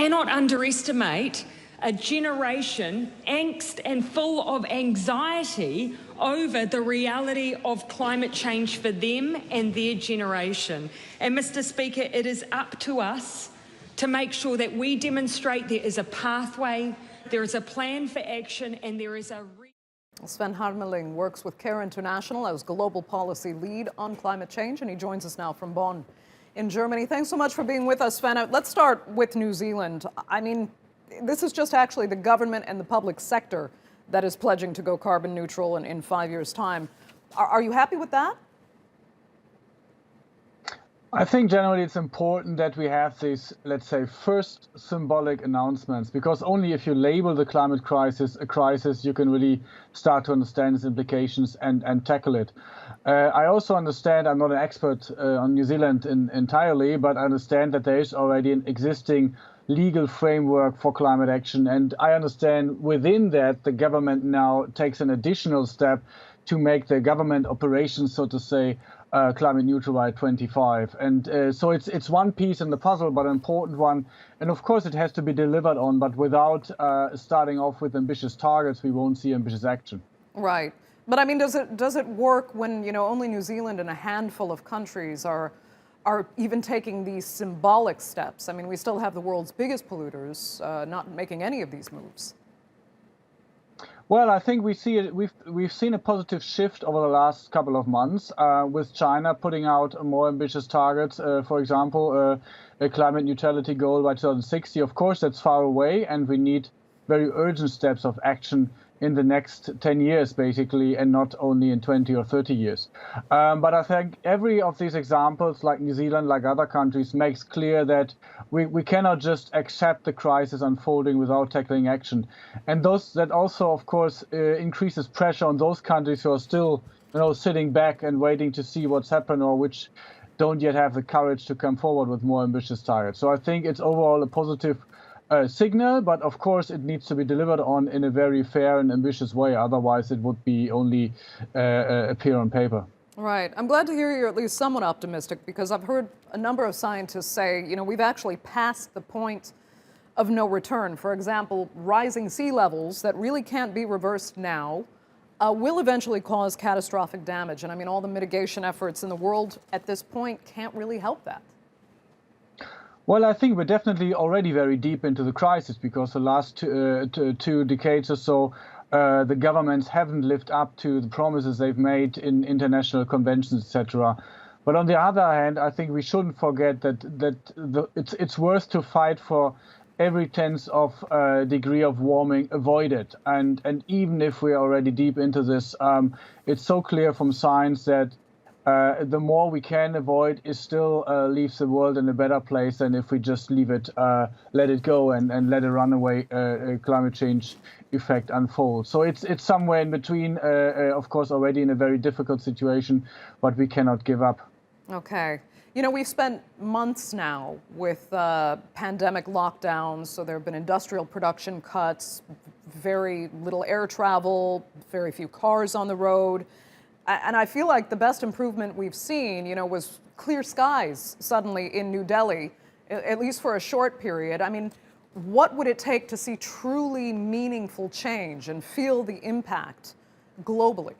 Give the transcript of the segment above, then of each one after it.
cannot underestimate a generation angst and full of anxiety over the reality of climate change for them and their generation. And Mr. Speaker, it is up to us to make sure that we demonstrate there is a pathway, there is a plan for action, and there is a... Sven Harmeling works with CARE International as Global Policy Lead on climate change, and he joins us now from Bonn in Germany. Thanks so much for being with us, Sven. Let's start with New Zealand. I mean, this is just actually the government and the public sector that is pledging to go carbon neutral in 5 years' time. Are you happy with that? I think generally it's important that we have these, let's say, first symbolic announcements, because only if you label the climate crisis a crisis, you can really start to understand its implications and tackle it. I also understand, I'm not an expert on New Zealand entirely, but I understand that there is already an existing legal framework for climate action. And I understand within that, the government now takes an additional step to make the government operations, so to say, climate neutral by 25. And so it's one piece in the puzzle, but an important one. And of course, it has to be delivered on. But without starting off with ambitious targets, we won't see ambitious action. Right. But I mean, does it work when, you know, only New Zealand and a handful of countries are even taking these symbolic steps? I mean, we still have the world's biggest polluters not making any of these moves. Well, I think we see it. We've seen a positive shift over the last couple of months with China putting out more ambitious targets. For example, a climate neutrality goal by 2060. Of course, that's far away, and we need very urgent steps of action in the next 10 years, basically, and not only in 20 or 30 years. But I think every of these examples, like New Zealand, like other countries, makes clear that we cannot just accept the crisis unfolding without tackling action. And that also, of course, increases pressure on those countries who are still, sitting back and waiting to see what's happened, or which don't yet have the courage to come forward with more ambitious targets. So I think it's overall a positive signal, but of course it needs to be delivered on in a very fair and ambitious way. Otherwise, it would be only appear on paper. Right. I'm glad to hear you're at least somewhat optimistic, because I've heard a number of scientists say, we've actually passed the point of no return. For example, rising sea levels that really can't be reversed now will eventually cause catastrophic damage. And I mean, all the mitigation efforts in the world at this point can't really help that. Well, I think we're definitely already very deep into the crisis, because the last two decades or so, the governments haven't lived up to the promises they've made in international conventions, etc. But on the other hand, I think we shouldn't forget that it's worth to fight for every tenth of degree of warming avoided. And even if we're already deep into this, it's so clear from science that the more we can avoid is still leaves the world in a better place than if we just let it go and let a runaway climate change effect unfold. So it's somewhere in between, of course, already in a very difficult situation, but we cannot give up. Okay. We've spent months now with pandemic lockdowns, so there have been industrial production cuts, very little air travel, very few cars on the road. And I feel like the best improvement we've seen, was clear skies suddenly in New Delhi, at least for a short period. I mean, what would it take to see truly meaningful change and feel the impact globally?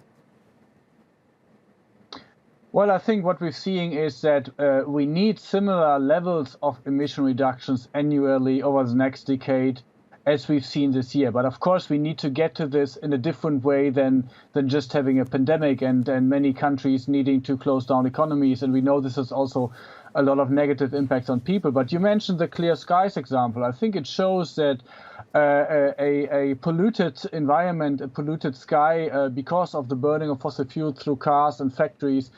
Well, I think what we're seeing is that we need similar levels of emission reductions annually over the next decade as we've seen this year. But of course, we need to get to this in a different way than just having a pandemic and many countries needing to close down economies. And we know this is also a lot of negative impacts on people. But you mentioned the clear skies example. I think it shows that a polluted environment, a polluted sky, because of the burning of fossil fuels through cars and factories,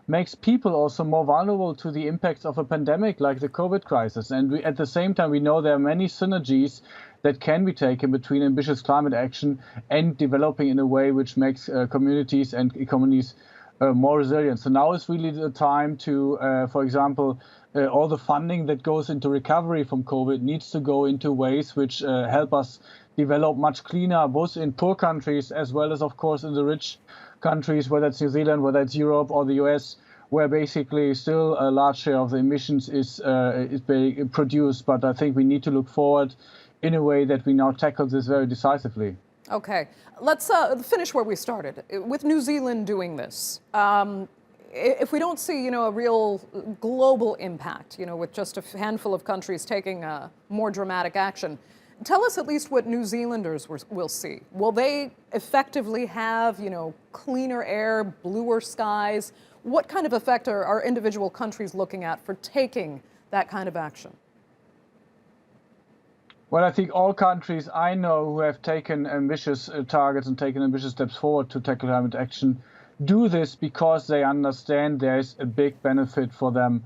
makes people also more vulnerable to the impacts of a pandemic like the COVID crisis. And at the same time, we know there are many synergies that can be taken between ambitious climate action and developing in a way which makes communities and economies more resilient. So now is really the time to, for example, all the funding that goes into recovery from COVID needs to go into ways which help us develop much cleaner, both in poor countries as well as, of course, in the rich countries, whether it's New Zealand, whether it's Europe or the US, where basically still a large share of the emissions is being produced. But I think we need to look forward in a way that we now tackle this very decisively. Okay, let's finish where we started. With New Zealand doing this, if we don't see, a real global impact, with just a handful of countries taking more dramatic action, tell us at least what New Zealanders will see. Will they effectively have, cleaner air, bluer skies? What kind of effect are individual countries looking at for taking that kind of action? Well, I think all countries I know who have taken ambitious targets and taken ambitious steps forward to tackle climate action do this because they understand there is a big benefit for them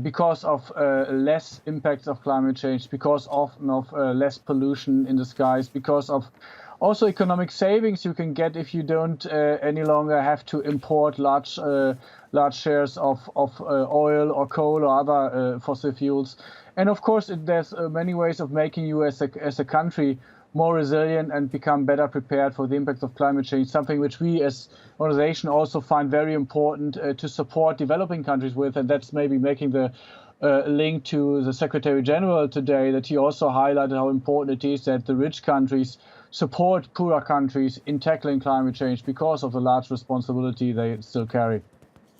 because of less impacts of climate change, because of less pollution in the skies, because of also economic savings you can get if you don't any longer have to import large shares of oil or coal or other fossil fuels. And of course, there's many ways of making you as a country more resilient and become better prepared for the impacts of climate change, something which we as organization also find very important to support developing countries with. And that's maybe making the link to the Secretary General today, that he also highlighted how important it is that the rich countries support poorer countries in tackling climate change because of the large responsibility they still carry.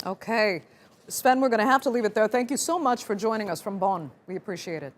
Okay. Sven, we're going to have to leave it there. Thank you so much for joining us from Bonn. We appreciate it.